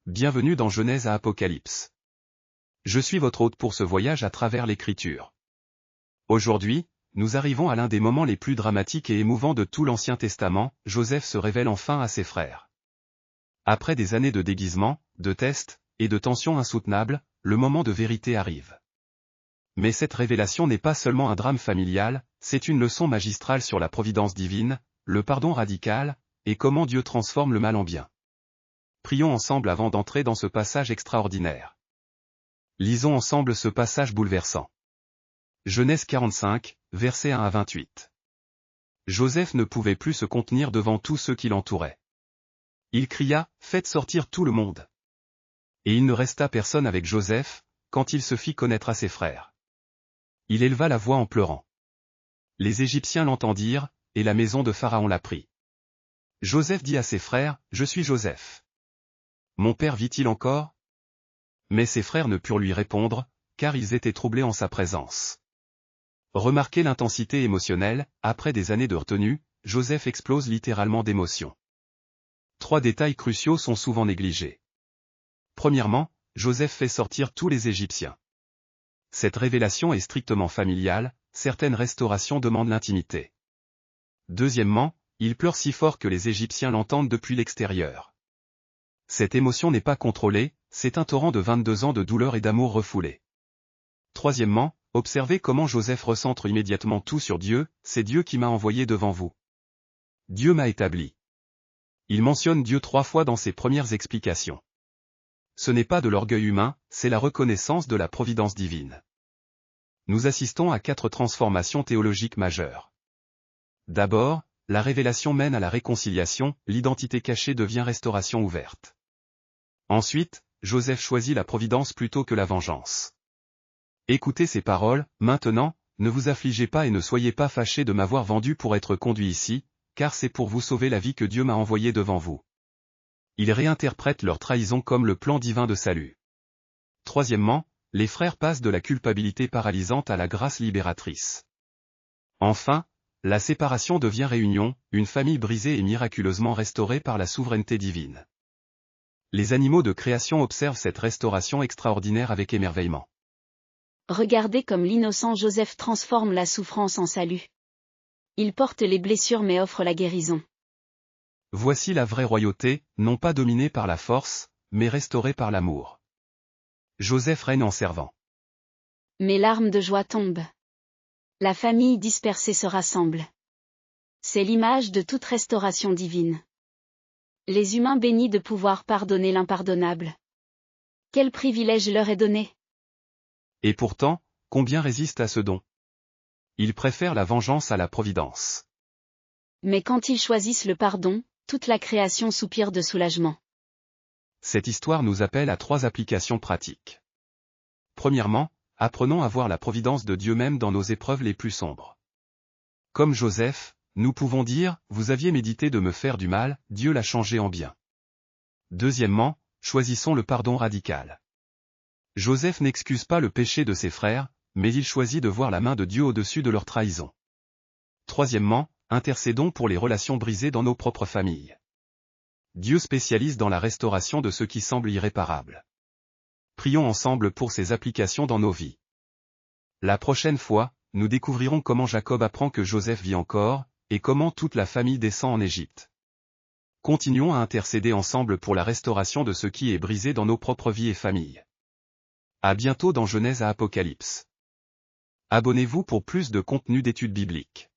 Bienvenue dans Genèse à Apocalypse. Je suis votre hôte pour ce voyage à travers l'Écriture. Aujourd'hui, nous arrivons à l'un des moments les plus dramatiques et émouvants de tout l'Ancien Testament. Joseph se révèle enfin à ses frères. Après des années de déguisement, de tests, et de tensions insoutenables, le moment de vérité arrive. Mais cette révélation n'est pas seulement un drame familial, c'est une leçon magistrale sur la providence divine, le pardon radical, et comment Dieu transforme le mal en bien. Prions ensemble avant d'entrer dans ce passage extraordinaire. Lisons ensemble ce passage bouleversant. Genèse 45, versets 1 à 28. Joseph ne pouvait plus se contenir devant tous ceux qui l'entouraient. Il cria, « Faites sortir tout le monde !» Et il ne resta personne avec Joseph, quand il se fit connaître à ses frères. Il éleva la voix en pleurant. Les Égyptiens l'entendirent, et la maison de Pharaon l'apprit. Joseph dit à ses frères, « Je suis Joseph. Mon père vit-il encore ?» Mais ses frères ne purent lui répondre, car ils étaient troublés en sa présence. Remarquez l'intensité émotionnelle, après des années de retenue, Joseph explose littéralement d'émotion. 3 détails cruciaux sont souvent négligés. Premièrement, Joseph fait sortir tous les Égyptiens. Cette révélation est strictement familiale, certaines restaurations demandent l'intimité. Deuxièmement, il pleure si fort que les Égyptiens l'entendent depuis l'extérieur. Cette émotion n'est pas contrôlée, c'est un torrent de 22 ans de douleur et d'amour refoulé. Troisièmement, observez comment Joseph recentre immédiatement tout sur Dieu, c'est Dieu qui m'a envoyé devant vous. Dieu m'a établi. Il mentionne Dieu 3 fois dans ses premières explications. Ce n'est pas de l'orgueil humain, c'est la reconnaissance de la providence divine. Nous assistons à 4 transformations théologiques majeures. D'abord, la révélation mène à la réconciliation, l'identité cachée devient restauration ouverte. Ensuite, Joseph choisit la providence plutôt que la vengeance. Écoutez ces paroles, « Maintenant, ne vous affligez pas et ne soyez pas fâchés de m'avoir vendu pour être conduit ici, car c'est pour vous sauver la vie que Dieu m'a envoyé devant vous. » Il réinterprète leur trahison comme le plan divin de salut. Troisièmement, les frères passent de la culpabilité paralysante à la grâce libératrice. Enfin, la séparation devient réunion, une famille brisée et miraculeusement restaurée par la souveraineté divine. Les animaux de création observent cette restauration extraordinaire avec émerveillement. Regardez comme l'innocent Joseph transforme la souffrance en salut. Il porte les blessures mais offre la guérison. Voici la vraie royauté, non pas dominée par la force, mais restaurée par l'amour. Joseph règne en servant. Mes larmes de joie tombent. La famille dispersée se rassemble. C'est l'image de toute restauration divine. Les humains bénis de pouvoir pardonner l'impardonnable. Quel privilège leur est donné! Et pourtant, combien résistent à ce don? Ils préfèrent la vengeance à la providence. Mais quand ils choisissent le pardon, toute la création soupire de soulagement. Cette histoire nous appelle à 3 applications pratiques. Premièrement, apprenons à voir la providence de Dieu même dans nos épreuves les plus sombres. Comme Joseph, nous pouvons dire, « Vous aviez médité de me faire du mal, Dieu l'a changé en bien. » Deuxièmement, choisissons le pardon radical. Joseph n'excuse pas le péché de ses frères, mais il choisit de voir la main de Dieu au-dessus de leur trahison. Troisièmement, intercédons pour les relations brisées dans nos propres familles. Dieu spécialise dans la restauration de ce qui semble irréparable. Prions ensemble pour ces applications dans nos vies. La prochaine fois, nous découvrirons comment Jacob apprend que Joseph vit encore, et comment toute la famille descend en Égypte. Continuons à intercéder ensemble pour la restauration de ce qui est brisé dans nos propres vies et familles. À bientôt dans Genèse à Apocalypse. Abonnez-vous pour plus de contenu d'études bibliques.